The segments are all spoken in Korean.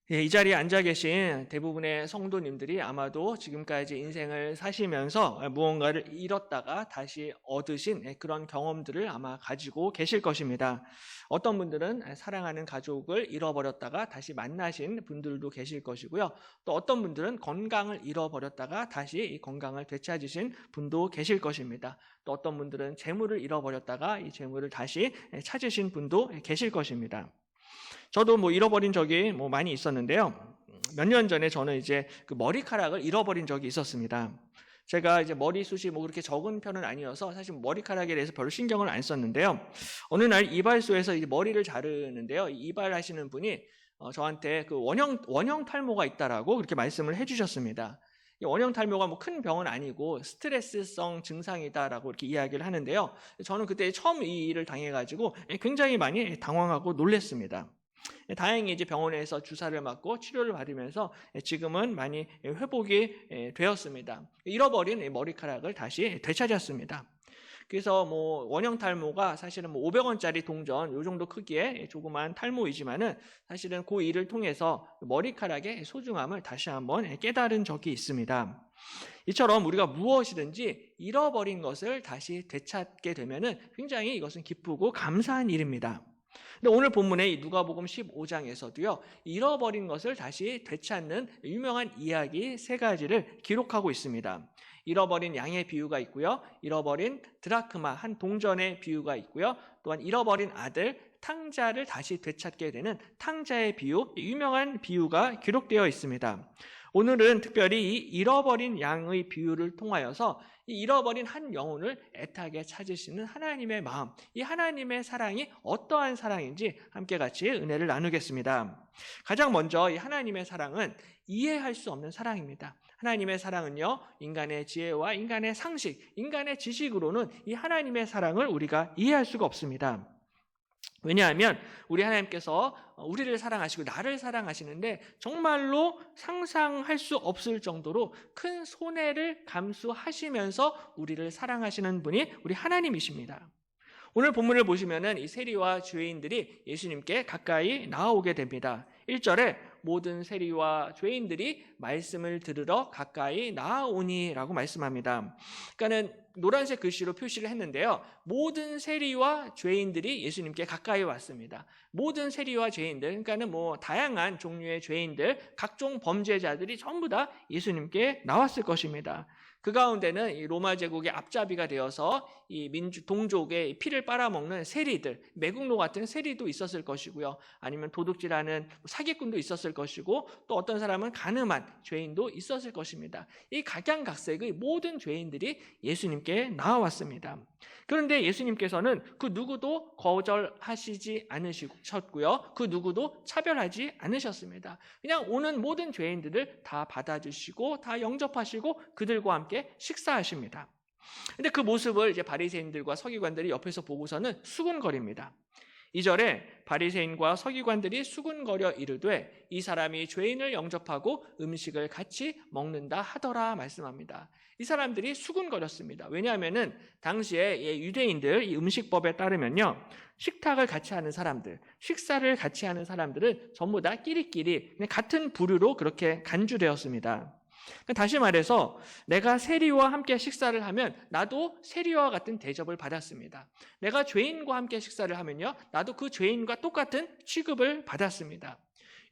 예, 이 자리에 앉아 계신 대부분의 성도님들이 아마도 지금까지 인생을 사시면서 무언가를 잃었다가 다시 얻으신 그런 경험들을 아마 가지고 계실 것입니다. 어떤 분들은 사랑하는 가족을 잃어버렸다가 다시 만나신 분들도 계실 것이고요. 또 어떤 분들은 건강을 잃어버렸다가 다시 이 건강을 되찾으신 분도 계실 것입니다. 또 어떤 분들은 재물을 잃어버렸다가 이 재물을 다시 찾으신 분도 계실 것입니다. 저도 잃어버린 적이 많이 있었는데요. 몇 년 전에 저는 이제 그 머리카락을 잃어버린 적이 있었습니다. 제가 이제 머리숱이 그렇게 적은 편은 아니어서 사실 머리카락에 대해서 별로 신경을 안 썼는데요. 어느 날 이발소에서 이제 머리를 자르는데요. 이발하시는 분이 저한테 그 원형 탈모가 있다라고 그렇게 말씀을 해주셨습니다. 이 원형 탈모가 큰 병은 아니고 스트레스성 증상이다라고 이렇게 이야기를 하는데요. 저는 그때 처음 이 일을 당해가지고 굉장히 많이 당황하고 놀랐습니다. 다행히 이제 병원에서 주사를 맞고 치료를 받으면서 지금은 많이 회복이 되었습니다. 잃어버린 머리카락을 다시 되찾았습니다. 그래서 원형 탈모가 사실은 500원짜리 동전 요 정도 크기의 조그만 탈모이지만은 사실은 그 일을 통해서 머리카락의 소중함을 다시 한번 깨달은 적이 있습니다. 이처럼 우리가 무엇이든지 잃어버린 것을 다시 되찾게 되면은 굉장히 이것은 기쁘고 감사한 일입니다. 근데 오늘 본문의 이 누가복음 15장에서도요, 잃어버린 것을 다시 되찾는 유명한 이야기 3가지를 기록하고 있습니다. 잃어버린 양의 비유가 있고요, 잃어버린 드라크마 한 동전의 비유가 있고요, 또한 잃어버린 아들 탕자를 다시 되찾게 되는 탕자의 비유, 유명한 비유가 기록되어 있습니다. 오늘은 특별히 이 잃어버린 양의 비유를 통하여서 이 잃어버린 한 영혼을 애타게 찾으시는 하나님의 마음, 이 하나님의 사랑이 어떠한 사랑인지 함께 같이 은혜를 나누겠습니다. 가장 먼저 이 하나님의 사랑은 이해할 수 없는 사랑입니다. 하나님의 사랑은요, 인간의 지혜와 인간의 상식, 인간의 지식으로는 이 하나님의 사랑을 우리가 이해할 수가 없습니다. 왜냐하면 우리 하나님께서 우리를 사랑하시고 나를 사랑하시는데 정말로 상상할 수 없을 정도로 큰 손해를 감수하시면서 우리를 사랑하시는 분이 우리 하나님이십니다. 오늘 본문을 보시면은 이 세리와 죄인들이 예수님께 가까이 나아오게 됩니다. 1절에 모든 세리와 죄인들이 말씀을 들으러 가까이 나아오니라고 말씀합니다. 그러니까는 노란색 글씨로 표시를 했는데요. 모든 세리와 죄인들이 예수님께 가까이 왔습니다. 모든 세리와 죄인들, 그러니까는 다양한 종류의 죄인들, 각종 범죄자들이 전부 다 예수님께 나왔을 것입니다. 그 가운데는 이 로마 제국의 앞잡이가 되어서 이 동족의 피를 빨아먹는 세리들, 매국노 같은 세리도 있었을 것이고요. 아니면 도둑질하는 사기꾼도 있었을 것이고, 또 어떤 사람은 간음한 죄인도 있었을 것입니다. 이 각양각색의 모든 죄인들이 예수님께 나와왔습니다. 그런데 예수님께서는 그 누구도 거절하시지 않으셨고요. 그 누구도 차별하지 않으셨습니다. 그냥 오는 모든 죄인들을 다 받아주시고 다 영접하시고 그들과 함께 식사하십니다. 근데 그 모습을 이제 바리새인들과 서기관들이 옆에서 보고서는 수군거립니다. 2절에 바리새인과 서기관들이 수군거려 이르되 이 사람이 죄인을 영접하고 음식을 같이 먹는다 하더라 말씀합니다. 이 사람들이 수군거렸습니다. 왜냐하면은 당시에 유대인들 이 음식법에 따르면요, 식탁을 같이 하는 사람들, 식사를 같이 하는 사람들은 전부 다 끼리끼리 같은 부류로 그렇게 간주되었습니다. 다시 말해서 내가 세리와 함께 식사를 하면 나도 세리와 같은 대접을 받았습니다. 내가 죄인과 함께 식사를 하면요, 나도 그 죄인과 똑같은 취급을 받았습니다.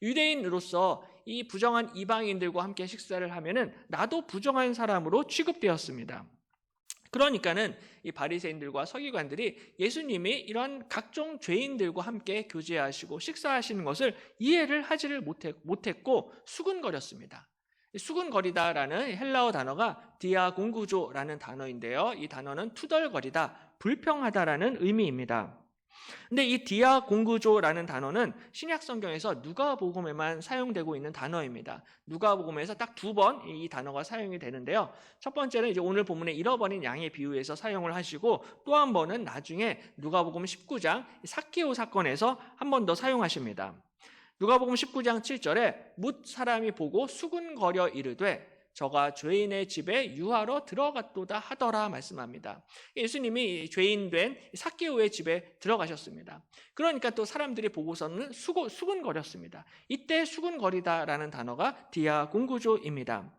유대인으로서 이 부정한 이방인들과 함께 식사를 하면은 나도 부정한 사람으로 취급되었습니다. 그러니까는 이 바리새인들과 서기관들이 예수님이 이런 각종 죄인들과 함께 교제하시고 식사하시는 것을 이해를 하지를 못했고 수군거렸습니다. 수군거리다라는 헬라어 단어가 디아공구조라는 단어인데요. 이 단어는 투덜거리다, 불평하다라는 의미입니다. 근데 이 디아공구조라는 단어는 신약 성경에서 누가복음에만 사용되고 있는 단어입니다. 누가복음에서 딱 2번 이 단어가 사용이 되는데요. 첫 번째는 이제 오늘 본문의 잃어버린 양의 비유에서 사용을 하시고, 또 한 번은 나중에 누가복음 19장 삭개오 사건에서 한 번 더 사용하십니다. 누가복음 19장 7절에 뭇 사람이 보고 수군거려 이르되 저가 죄인의 집에 유하러 들어갔도다 하더라 말씀합니다. 예수님이 죄인 된 삭개오의 집에 들어가셨습니다. 그러니까 또 사람들이 보고서는 수군거렸습니다. 이때 수군거리다라는 단어가 디아공구조입니다.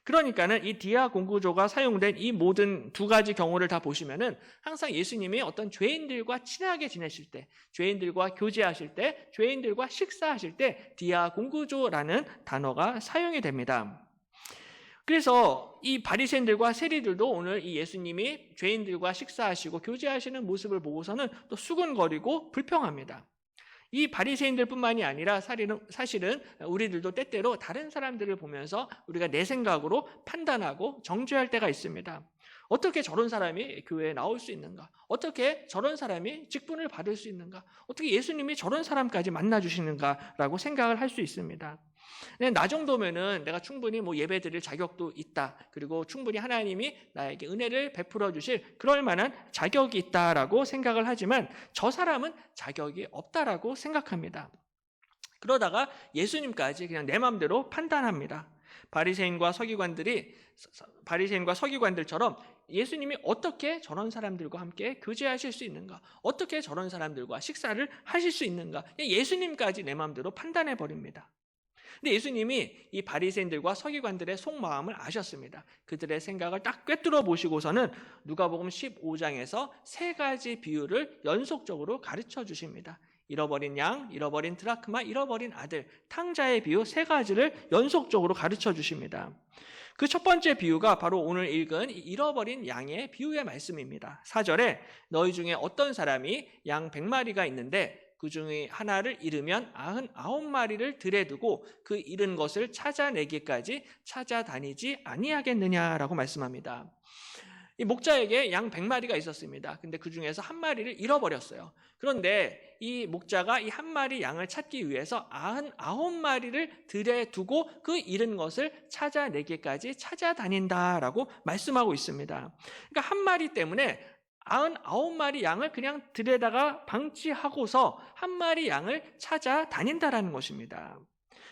그러니까는 이 디아공구조가 사용된 이 모든 두 가지 경우를 다 보시면은 항상 예수님이 어떤 죄인들과 친하게 지내실 때, 죄인들과 교제하실 때, 죄인들과 식사하실 때 디아공구조라는 단어가 사용이 됩니다. 그래서 이 바리새인들과 세리들도 오늘 이 예수님이 죄인들과 식사하시고 교제하시는 모습을 보고서는 또 수군거리고 불평합니다. 이 바리새인들뿐만이 아니라 사실은 우리들도 때때로 다른 사람들을 보면서 우리가 내 생각으로 판단하고 정죄할 때가 있습니다. 어떻게 저런 사람이 교회에 나올 수 있는가? 어떻게 저런 사람이 직분을 받을 수 있는가? 어떻게 예수님이 저런 사람까지 만나주시는가라고 생각을 할 수 있습니다. 나 정도면은 내가 충분히 예배 드릴 자격도 있다. 그리고 충분히 하나님이 나에게 은혜를 베풀어 주실 그럴 만한 자격이 있다라고 생각을 하지만 저 사람은 자격이 없다라고 생각합니다. 그러다가 예수님까지 그냥 내 마음대로 판단합니다. 바리새인과 서기관들처럼 예수님이 어떻게 저런 사람들과 함께 교제하실 수 있는가? 어떻게 저런 사람들과 식사를 하실 수 있는가? 예수님까지 내 마음대로 판단해 버립니다. 근데 예수님이 이 바리새인들과 서기관들의 속마음을 아셨습니다. 그들의 생각을 딱 꿰뚫어 보시고서는 누가복음 15장에서 세 가지 비유를 연속적으로 가르쳐 주십니다. 잃어버린 양, 잃어버린 드라크마, 잃어버린 아들, 탕자의 비유 세 가지를 연속적으로 가르쳐 주십니다. 그 첫 번째 비유가 바로 오늘 읽은 잃어버린 양의 비유의 말씀입니다. 4절에 너희 중에 어떤 사람이 양 100마리가 있는데 그 중에 하나를 잃으면 99마리를 들에 두고 그 잃은 것을 찾아내기까지 찾아다니지 아니하겠느냐라고 말씀합니다. 이 목자에게 양 100마리가 있었습니다. 근데 그 중에서 한 마리를 잃어버렸어요. 그런데 이 목자가 이 한 마리 양을 찾기 위해서 99마리를 들에 두고 그 잃은 것을 찾아내기까지 찾아다닌다라고 말씀하고 있습니다. 그러니까 한 마리 때문에 99마리 양을 그냥 들에다가 방치하고서 한 마리 양을 찾아다닌다라는 것입니다.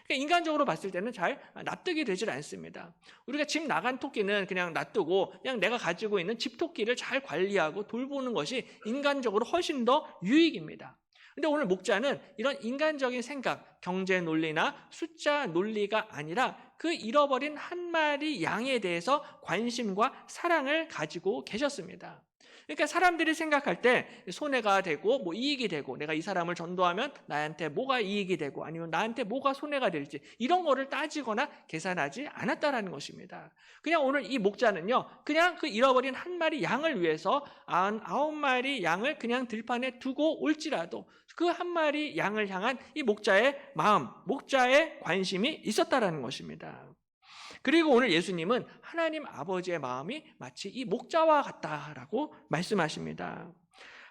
그러니까 인간적으로 봤을 때는 잘 납득이 되질 않습니다. 우리가 집 나간 토끼는 그냥 놔두고 그냥 내가 가지고 있는 집 토끼를 잘 관리하고 돌보는 것이 인간적으로 훨씬 더 유익입니다. 근데 오늘 목자는 이런 인간적인 생각, 경제 논리나 숫자 논리가 아니라 그 잃어버린 한 마리 양에 대해서 관심과 사랑을 가지고 계셨습니다. 그러니까 사람들이 생각할 때 손해가 되고 이익이 되고 내가 이 사람을 전도하면 나한테 뭐가 이익이 되고 아니면 나한테 뭐가 손해가 될지 이런 거를 따지거나 계산하지 않았다라는 것입니다. 그냥 오늘 이 목자는요, 그냥 그 잃어버린 한 마리 양을 위해서 99마리 양을 그냥 들판에 두고 올지라도 그 한 마리 양을 향한 이 목자의 마음, 목자의 관심이 있었다라는 것입니다. 그리고 오늘 예수님은 하나님 아버지의 마음이 마치 이 목자와 같다라고 말씀하십니다.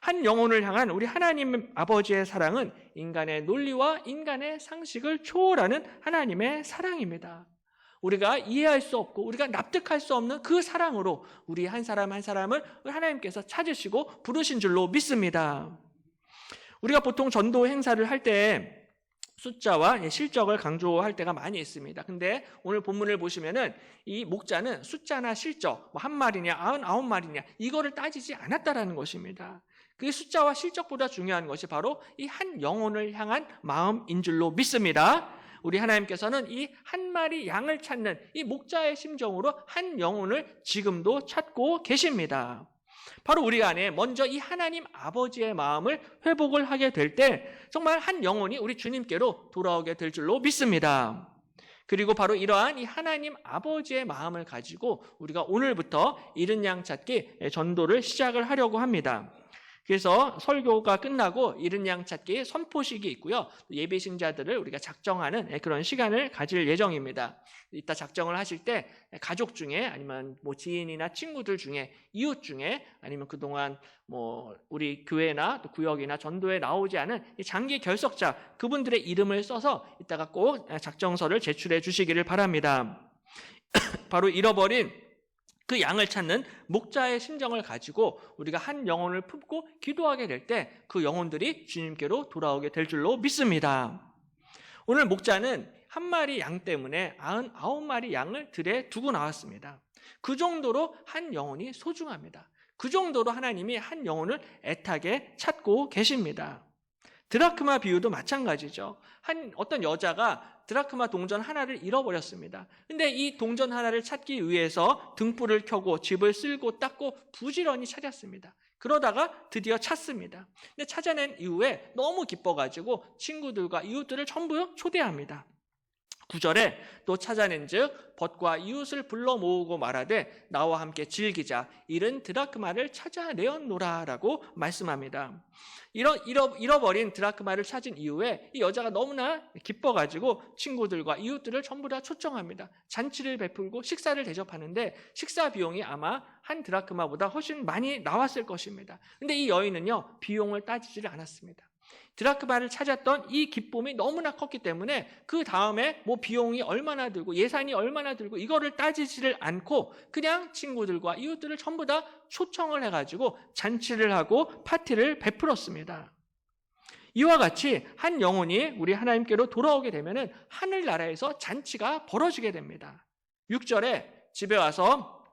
한 영혼을 향한 우리 하나님 아버지의 사랑은 인간의 논리와 인간의 상식을 초월하는 하나님의 사랑입니다. 우리가 이해할 수 없고 우리가 납득할 수 없는 그 사랑으로 우리 한 사람 한 사람을 하나님께서 찾으시고 부르신 줄로 믿습니다. 우리가 보통 전도 행사를 할 때 숫자와 실적을 강조할 때가 많이 있습니다. 근데 오늘 본문을 보시면은 이 목자는 숫자나 실적, 한 마리냐, 99마리냐, 이거를 따지지 않았다라는 것입니다. 그 숫자와 실적보다 중요한 것이 바로 이 한 영혼을 향한 마음인 줄로 믿습니다. 우리 하나님께서는 이 한 마리 양을 찾는 이 목자의 심정으로 한 영혼을 지금도 찾고 계십니다. 바로 우리 안에 먼저 이 하나님 아버지의 마음을 회복을 하게 될 때 정말 한 영혼이 우리 주님께로 돌아오게 될 줄로 믿습니다. 그리고 바로 이러한 이 하나님 아버지의 마음을 가지고 우리가 오늘부터 잃은 양 찾기 전도를 시작을 하려고 합니다. 그래서 설교가 끝나고 잃은 양 찾기 선포식이 있고요. 예비 신자들을 우리가 작정하는 그런 시간을 가질 예정입니다. 이따 작정을 하실 때 가족 중에 아니면 지인이나 친구들 중에 이웃 중에 아니면 그동안 우리 교회나 또 구역이나 전도에 나오지 않은 장기 결석자 그분들의 이름을 써서 이따가 꼭 작정서를 제출해 주시기를 바랍니다. 바로 잃어버린 그 양을 찾는 목자의 심정을 가지고 우리가 한 영혼을 품고 기도하게 될 때 그 영혼들이 주님께로 돌아오게 될 줄로 믿습니다. 오늘 목자는 한 마리 양 때문에 99마리 양을 들에 두고 나왔습니다. 그 정도로 한 영혼이 소중합니다. 그 정도로 하나님이 한 영혼을 애타게 찾고 계십니다. 드라크마 비유도 마찬가지죠. 어떤 여자가 드라크마 동전 하나를 잃어버렸습니다. 근데 이 동전 하나를 찾기 위해서 등불을 켜고 집을 쓸고 닦고 부지런히 찾았습니다. 그러다가 드디어 찾습니다. 근데 찾아낸 이후에 너무 기뻐가지고 친구들과 이웃들을 전부 초대합니다. 9절에 또 찾아낸즉 벗과 이웃을 불러 모으고 말하되 나와 함께 즐기자 이른 드라크마를 찾아내었노라라고 말씀합니다. 잃어버린 드라크마를 찾은 이후에 이 여자가 너무나 기뻐가지고 친구들과 이웃들을 전부 다 초청합니다. 잔치를 베풀고 식사를 대접하는데 식사 비용이 아마 한 드라크마보다 훨씬 많이 나왔을 것입니다. 근데 이 여인은요, 비용을 따지지를 않았습니다. 드라크마를 찾았던 이 기쁨이 너무나 컸기 때문에 그 다음에 뭐 비용이 얼마나 들고 예산이 얼마나 들고 이거를 따지지를 않고 그냥 친구들과 이웃들을 전부 다 초청을 해가지고 잔치를 하고 파티를 베풀었습니다. 이와 같이 한 영혼이 우리 하나님께로 돌아오게 되면 하늘나라에서 잔치가 벌어지게 됩니다. 6절에 집에 와서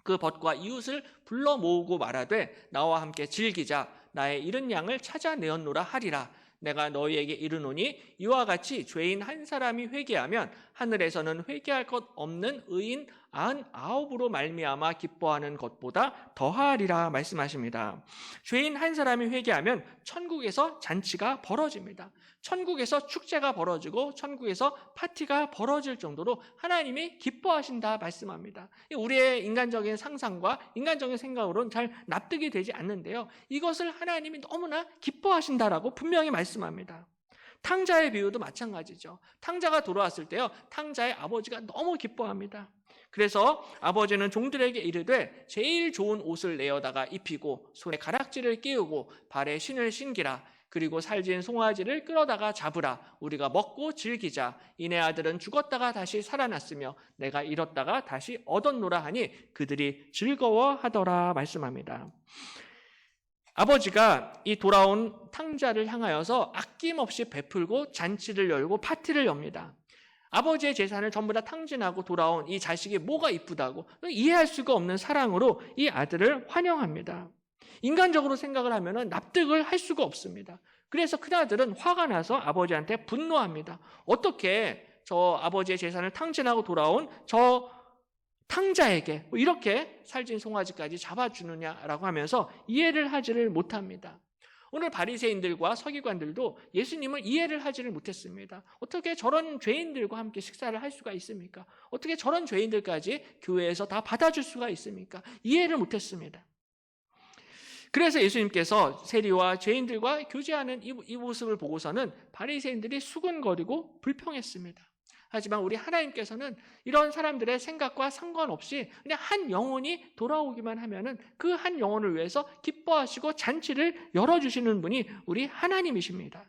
그 벗과 이웃을 불러 모으고 말하되 나와 함께 즐기자 나의 잃은 양을 찾아내었노라 하리라. 내가 너희에게 이르노니 이와 같이 죄인 한 사람이 회개하면 하늘에서는 회개할 것 없는 의인 99으로 말미암아 기뻐하는 것보다 더하리라 말씀하십니다. 죄인 한 사람이 회개하면 천국에서 잔치가 벌어집니다. 천국에서 축제가 벌어지고 천국에서 파티가 벌어질 정도로 하나님이 기뻐하신다 말씀합니다. 우리의 인간적인 상상과 인간적인 생각으로는 잘 납득이 되지 않는데요. 이것을 하나님이 너무나 기뻐하신다라고 분명히 말씀합니다. 탕자의 비유도 마찬가지죠. 탕자가 돌아왔을 때요, 탕자의 아버지가 너무 기뻐합니다. 그래서 아버지는 종들에게 이르되 제일 좋은 옷을 내어다가 입히고 손에 가락지를 끼우고 발에 신을 신기라. 그리고 살진 송아지를 끌어다가 잡으라. 우리가 먹고 즐기자. 이내 아들은 죽었다가 다시 살아났으며 내가 잃었다가 다시 얻었노라 하니 그들이 즐거워하더라 말씀합니다. 아버지가 이 돌아온 탕자를 향하여서 아낌없이 베풀고 잔치를 열고 파티를 엽니다. 아버지의 재산을 전부 다 탕진하고 돌아온 이 자식이 뭐가 이쁘다고 이해할 수가 없는 사랑으로 이 아들을 환영합니다. 인간적으로 생각을 하면 납득을 할 수가 없습니다. 그래서 큰아들은 화가 나서 아버지한테 분노합니다. 어떻게 저 아버지의 재산을 탕진하고 돌아온 저 탕자에게 이렇게 살진 송아지까지 잡아주느냐라고 하면서 이해를 하지를 못합니다. 오늘 바리새인들과 서기관들도 예수님을 이해를 하지를 못했습니다. 어떻게 저런 죄인들과 함께 식사를 할 수가 있습니까? 어떻게 저런 죄인들까지 교회에서 다 받아줄 수가 있습니까? 이해를 못했습니다. 그래서 예수님께서 세리와 죄인들과 교제하는 이 모습을 보고서는 바리새인들이 수군거리고 불평했습니다. 하지만 우리 하나님께서는 이런 사람들의 생각과 상관없이 그냥 한 영혼이 돌아오기만 하면은 그 한 영혼을 위해서 기뻐하시고 잔치를 열어주시는 분이 우리 하나님이십니다.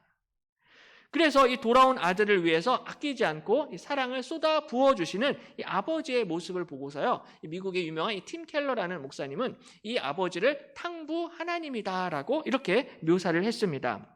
그래서 이 돌아온 아들을 위해서 아끼지 않고 이 사랑을 쏟아 부어주시는 이 아버지의 모습을 보고서요, 미국의 유명한 이 팀 켈러라는 목사님은 이 아버지를 탕부 하나님이다라고 이렇게 묘사를 했습니다.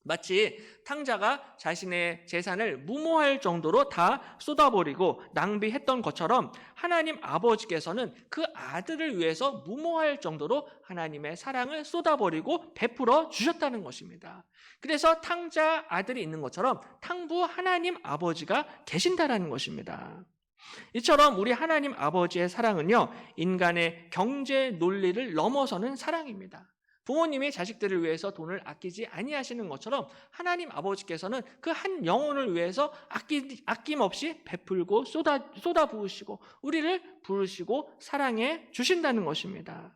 마치 탕자가 자신의 재산을 무모할 정도로 다 쏟아버리고 낭비했던 것처럼 하나님 아버지께서는 그 아들을 위해서 무모할 정도로 하나님의 사랑을 쏟아버리고 베풀어 주셨다는 것입니다. 그래서 탕자 아들이 있는 것처럼 탕부 하나님 아버지가 계신다라는 것입니다. 이처럼 우리 하나님 아버지의 사랑은요, 인간의 경제 논리를 넘어서는 사랑입니다. 부모님이 자식들을 위해서 돈을 아끼지 아니하시는 것처럼 하나님 아버지께서는 그 한 영혼을 위해서 아낌없이 베풀고 쏟아 부으시고 우리를 부르시고 사랑해 주신다는 것입니다.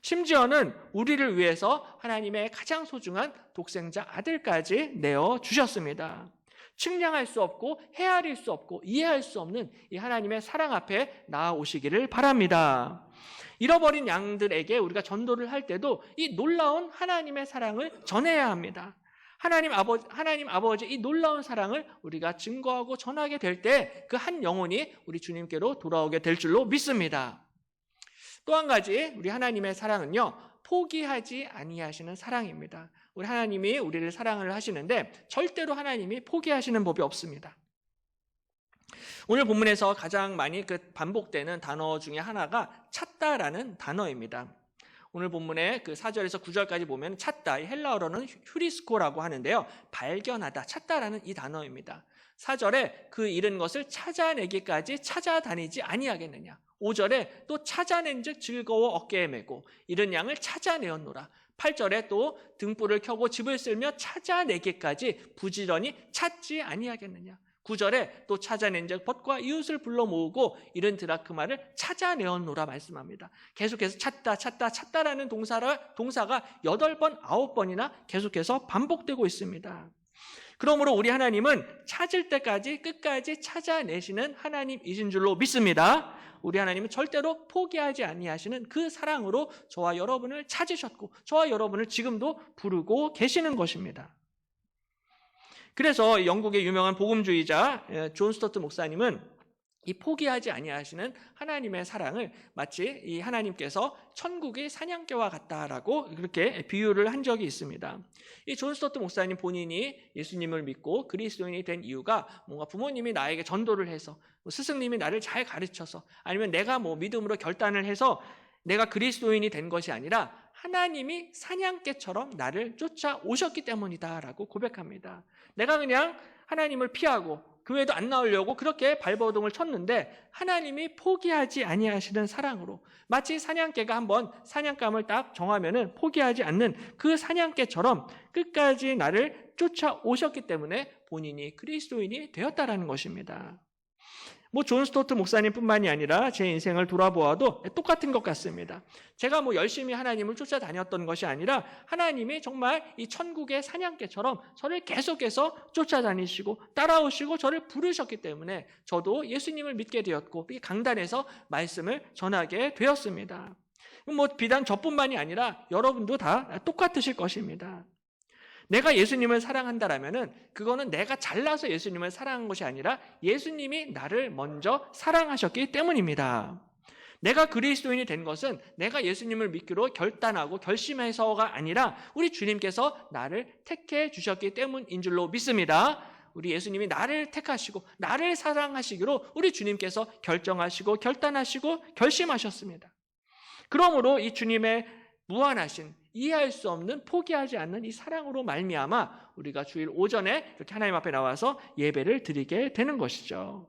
심지어는 우리를 위해서 하나님의 가장 소중한 독생자 아들까지 내어 주셨습니다. 측량할 수 없고 헤아릴 수 없고 이해할 수 없는 이 하나님의 사랑 앞에 나아오시기를 바랍니다. 잃어버린 양들에게 우리가 전도를 할 때도 이 놀라운 하나님의 사랑을 전해야 합니다. 하나님 아버지 이 놀라운 사랑을 우리가 증거하고 전하게 될 때 그 한 영혼이 우리 주님께로 돌아오게 될 줄로 믿습니다. 또 한 가지 우리 하나님의 사랑은요, 포기하지 아니하시는 사랑입니다. 우리 하나님이 우리를 사랑을 하시는데 절대로 하나님이 포기하시는 법이 없습니다. 오늘 본문에서 가장 많이 반복되는 단어 중에 하나가 찾다라는 단어입니다. 오늘 본문의 4절에서 9절까지 보면 찾다, 이 헬라어로는 휴리스코라고 하는데요. 발견하다, 찾다라는 이 단어입니다. 4절에 그 잃은 것을 찾아내기까지 찾아다니지 아니하겠느냐. 5절에 또 찾아낸즉 즐거워 어깨에 메고 잃은 양을 찾아내었노라. 8절에 또 등불을 켜고 집을 쓸며 찾아내기까지 부지런히 찾지 아니하겠느냐. 9절에 또 찾아낸즉 벗과 이웃을 불러 모으고 잃은 드라크마를 찾아내었노라 말씀합니다. 계속해서 찾다라는 동사가 8번, 9번이나 계속해서 반복되고 있습니다. 그러므로 우리 하나님은 찾을 때까지 끝까지 찾아내시는 하나님이신 줄로 믿습니다. 우리 하나님은 절대로 포기하지 아니하시는 그 사랑으로 저와 여러분을 찾으셨고 저와 여러분을 지금도 부르고 계시는 것입니다. 그래서 영국의 유명한 복음주의자 존 스토트 목사님은 이 포기하지 아니하시는 하나님의 사랑을 마치 이 하나님께서 천국의 사냥개와 같다라고 그렇게 비유를 한 적이 있습니다. 이 존 스토트 목사님 본인이 예수님을 믿고 그리스도인이 된 이유가 뭔가 부모님이 나에게 전도를 해서 스승님이 나를 잘 가르쳐서 아니면 내가 믿음으로 결단을 해서 내가 그리스도인이 된 것이 아니라 하나님이 사냥개처럼 나를 쫓아오셨기 때문이다라고 고백합니다. 내가 그냥 하나님을 피하고 교회도 안 나오려고 그렇게 발버둥을 쳤는데 하나님이 포기하지 아니하시는 사랑으로 마치 사냥개가 한번 사냥감을 딱 정하면은 포기하지 않는 그 사냥개처럼 끝까지 나를 쫓아오셨기 때문에 본인이 그리스도인이 되었다라는 것입니다. 존 스토트 목사님뿐만이 아니라 제 인생을 돌아보아도 똑같은 것 같습니다. 제가 열심히 하나님을 쫓아다녔던 것이 아니라 하나님이 정말 이 천국의 사냥개처럼 저를 계속해서 쫓아다니시고 따라오시고 저를 부르셨기 때문에 저도 예수님을 믿게 되었고 이 강단에서 말씀을 전하게 되었습니다. 비단 저뿐만이 아니라 여러분도 다 똑같으실 것입니다. 내가 예수님을 사랑한다라면은 그거는 내가 잘나서 예수님을 사랑한 것이 아니라 예수님이 나를 먼저 사랑하셨기 때문입니다. 내가 그리스도인이 된 것은 내가 예수님을 믿기로 결단하고 결심해서가 아니라 우리 주님께서 나를 택해 주셨기 때문인 줄로 믿습니다. 우리 예수님이 나를 택하시고 나를 사랑하시기로 우리 주님께서 결정하시고 결단하시고 결심하셨습니다. 그러므로 이 주님의 무한하신 이해할 수 없는 포기하지 않는 이 사랑으로 말미암아 우리가 주일 오전에 이렇게 하나님 앞에 나와서 예배를 드리게 되는 것이죠.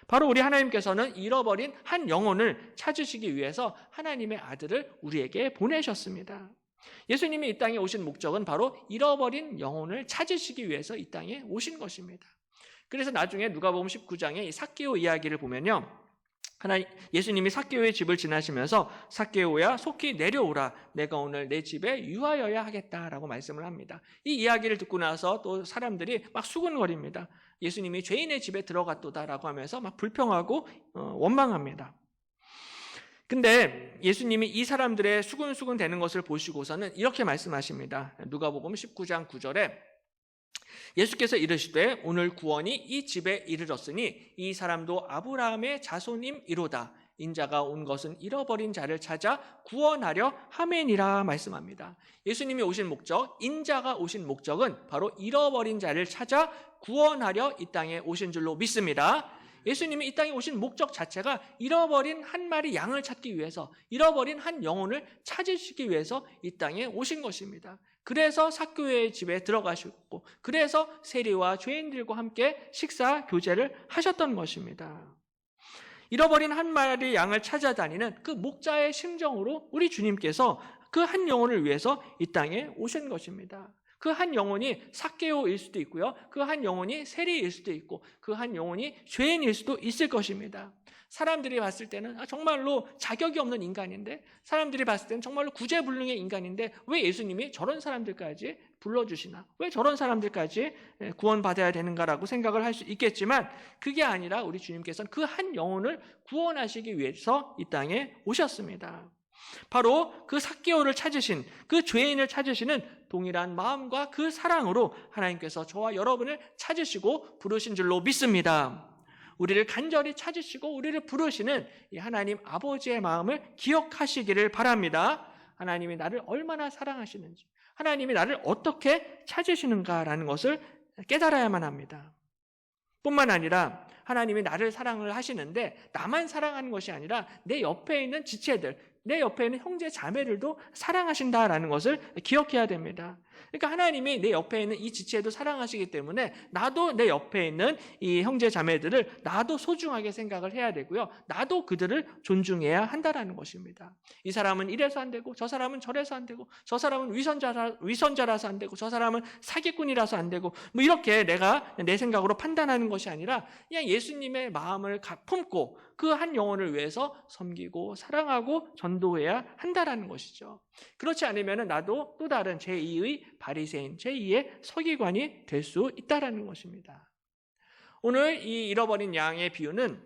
바로 우리 하나님께서는 잃어버린 한 영혼을 찾으시기 위해서 하나님의 아들을 우리에게 보내셨습니다. 예수님이 이 땅에 오신 목적은 바로 잃어버린 영혼을 찾으시기 위해서 이 땅에 오신 것입니다. 그래서 나중에 누가복음 19장에 이 삭개오 이야기를 보면요. 예수님이 삭개오의 집을 지나시면서 삭개오야 속히 내려오라 내가 오늘 내 집에 유하여야 하겠다라고 말씀을 합니다. 이 이야기를 듣고 나서 또 사람들이 막 수군거립니다. 예수님이 죄인의 집에 들어갔도다라고 하면서 막 불평하고 원망합니다. 근데 예수님이 이 사람들의 수군수군 되는 것을 보시고서는 이렇게 말씀하십니다. 누가복음 19장 9절에 예수께서 이르시되 오늘 구원이 이 집에 이르렀으니 이 사람도 아브라함의 자손임이로다. 인자가 온 것은 잃어버린 자를 찾아 구원하려 함이니라 말씀합니다. 예수님이 오신 목적, 인자가 오신 목적은 바로 잃어버린 자를 찾아 구원하려 이 땅에 오신 줄로 믿습니다. 예수님이 이 땅에 오신 목적 자체가 잃어버린 한 마리 양을 찾기 위해서, 잃어버린 한 영혼을 찾으시기 위해서 이 땅에 오신 것입니다. 그래서 삭개오의 집에 들어가셨고 그래서 세리와 죄인들과 함께 식사 교제를 하셨던 것입니다. 잃어버린 한 마리 양을 찾아다니는 그 목자의 심정으로 우리 주님께서 그 한 영혼을 위해서 이 땅에 오신 것입니다. 그 한 영혼이 삭개오일 수도 있고요. 그 한 영혼이 세리일 수도 있고 그 한 영혼이 죄인일 수도 있을 것입니다. 사람들이 봤을 때는 정말로 자격이 없는 인간인데, 사람들이 봤을 때는 정말로 구제불능의 인간인데 왜 예수님이 저런 사람들까지 불러주시나, 왜 저런 사람들까지 구원받아야 되는가라고 생각을 할 수 있겠지만 그게 아니라 우리 주님께서는 그 한 영혼을 구원하시기 위해서 이 땅에 오셨습니다. 바로 그 삭개오를 찾으신, 그 죄인을 찾으시는 동일한 마음과 그 사랑으로 하나님께서 저와 여러분을 찾으시고 부르신 줄로 믿습니다. 우리를 간절히 찾으시고 우리를 부르시는 이 하나님 아버지의 마음을 기억하시기를 바랍니다. 하나님이 나를 얼마나 사랑하시는지, 하나님이 나를 어떻게 찾으시는가라는 것을 깨달아야만 합니다. 뿐만 아니라 하나님이 나를 사랑을 하시는데 나만 사랑하는 것이 아니라 내 옆에 있는 지체들, 내 옆에 있는 형제 자매들도 사랑하신다라는 것을 기억해야 됩니다. 그러니까 하나님이 내 옆에 있는 이 지체도 사랑하시기 때문에 나도 내 옆에 있는 이 형제 자매들을 나도 소중하게 생각을 해야 되고요. 나도 그들을 존중해야 한다라는 것입니다. 이 사람은 이래서 안 되고 저 사람은 저래서 안 되고 저 사람은 위선자라서 안 되고 저 사람은 사기꾼이라서 안 되고 뭐 이렇게 내가 내 생각으로 판단하는 것이 아니라 그냥 예수님의 마음을 품고 그 한 영혼을 위해서 섬기고 사랑하고 전도해야 한다라는 것이죠. 그렇지 않으면 나도 또 다른 제2의 바리새인, 제2의 서기관이 될 수 있다라는 것입니다. 오늘 이 잃어버린 양의 비유는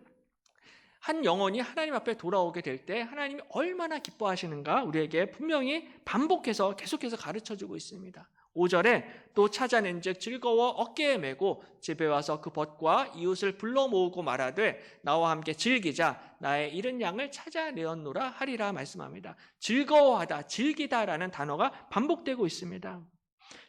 한 영혼이 하나님 앞에 돌아오게 될 때 하나님이 얼마나 기뻐하시는가 우리에게 분명히 반복해서 계속해서 가르쳐주고 있습니다. 5절에 또 찾아낸 즉 즐거워 어깨에 메고 집에 와서 그 벗과 이웃을 불러 모으고 말하되 나와 함께 즐기자 나의 잃은 양을 찾아내었노라 하리라 말씀합니다. 즐거워하다, 즐기다라는 단어가 반복되고 있습니다.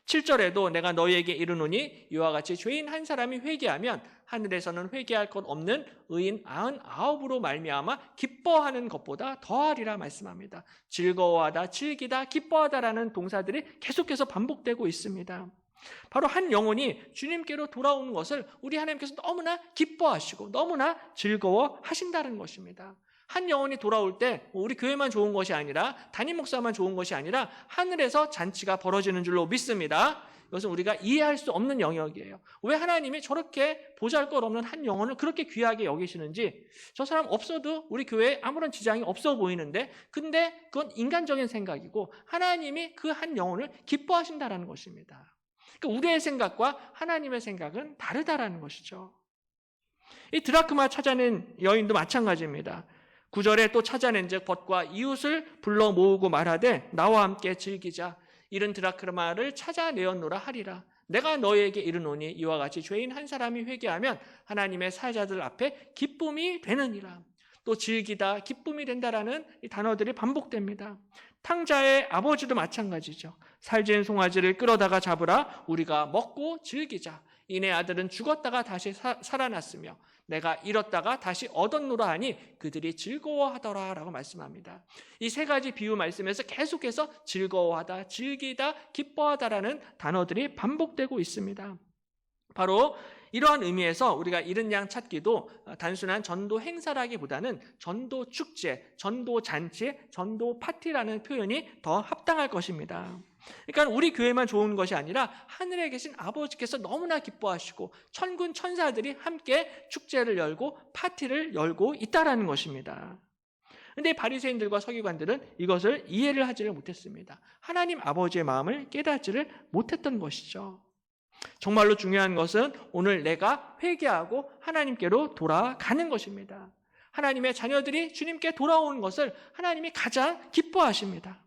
7절에도 내가 너희에게 이르노니 이와 같이 죄인 한 사람이 회개하면 하늘에서는 회개할 것 없는 의인 99으로 말미암아 기뻐하는 것보다 더하리라 말씀합니다. 즐거워하다, 즐기다, 기뻐하다라는 동사들이 계속해서 반복되고 있습니다. 바로 한 영혼이 주님께로 돌아오는 것을 우리 하나님께서 너무나 기뻐하시고 너무나 즐거워하신다는 것입니다. 한 영혼이 돌아올 때 우리 교회만 좋은 것이 아니라 담임 목사만 좋은 것이 아니라 하늘에서 잔치가 벌어지는 줄로 믿습니다. 이것은 우리가 이해할 수 없는 영역이에요. 왜 하나님이 저렇게 보잘것없는 한 영혼을 그렇게 귀하게 여기시는지, 저 사람 없어도 우리 교회에 아무런 지장이 없어 보이는데 근데 그건 인간적인 생각이고 하나님이 그 한 영혼을 기뻐하신다는 것입니다. 그러니까 우리의 생각과 하나님의 생각은 다르다라는 것이죠. 이 드라크마 찾아낸 여인도 마찬가지입니다. 9절에 또 찾아낸 즉 벗과 이웃을 불러 모으고 말하되 나와 함께 즐기자 이른 드라크마를 찾아내었노라 하리라. 내가 너희에게 이르노니 이와 같이 죄인 한 사람이 회개하면 하나님의 사자들 앞에 기쁨이 되느니라. 또 즐기다, 기쁨이 된다라는 이 단어들이 반복됩니다. 탕자의 아버지도 마찬가지죠. 살찐 송아지를 끌어다가 잡으라 우리가 먹고 즐기자. 이내 아들은 죽었다가 다시 살아났으며 내가 잃었다가 다시 얻었노라 하니 그들이 즐거워하더라 라고 말씀합니다. 이 세 가지 비유 말씀에서 계속해서 즐거워하다, 즐기다, 기뻐하다라는 단어들이 반복되고 있습니다. 바로 이러한 의미에서 우리가 잃은 양 찾기도 단순한 전도 행사라기보다는 전도 축제, 전도 잔치, 전도 파티라는 표현이 더 합당할 것입니다. 그러니까 우리 교회만 좋은 것이 아니라 하늘에 계신 아버지께서 너무나 기뻐하시고 천군 천사들이 함께 축제를 열고 파티를 열고 있다라는 것입니다. 그런데 바리새인들과 서기관들은 이것을 이해를 하지를 못했습니다. 하나님 아버지의 마음을 깨닫지를 못했던 것이죠. 정말로 중요한 것은 오늘 내가 회개하고 하나님께로 돌아가는 것입니다. 하나님의 자녀들이 주님께 돌아오는 것을 하나님이 가장 기뻐하십니다.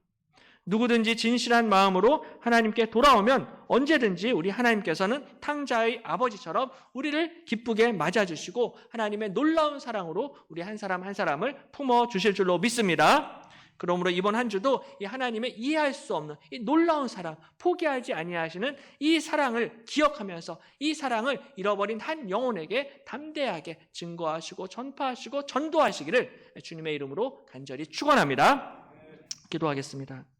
누구든지 진실한 마음으로 하나님께 돌아오면 언제든지 우리 하나님께서는 탕자의 아버지처럼 우리를 기쁘게 맞아주시고 하나님의 놀라운 사랑으로 우리 한 사람 한 사람을 품어주실 줄로 믿습니다. 그러므로 이번 한 주도 이 하나님의 이해할 수 없는 이 놀라운 사랑, 포기하지 아니하시는 이 사랑을 기억하면서 이 사랑을 잃어버린 한 영혼에게 담대하게 증거하시고 전파하시고 전도하시기를 주님의 이름으로 간절히 축원합니다. 기도하겠습니다.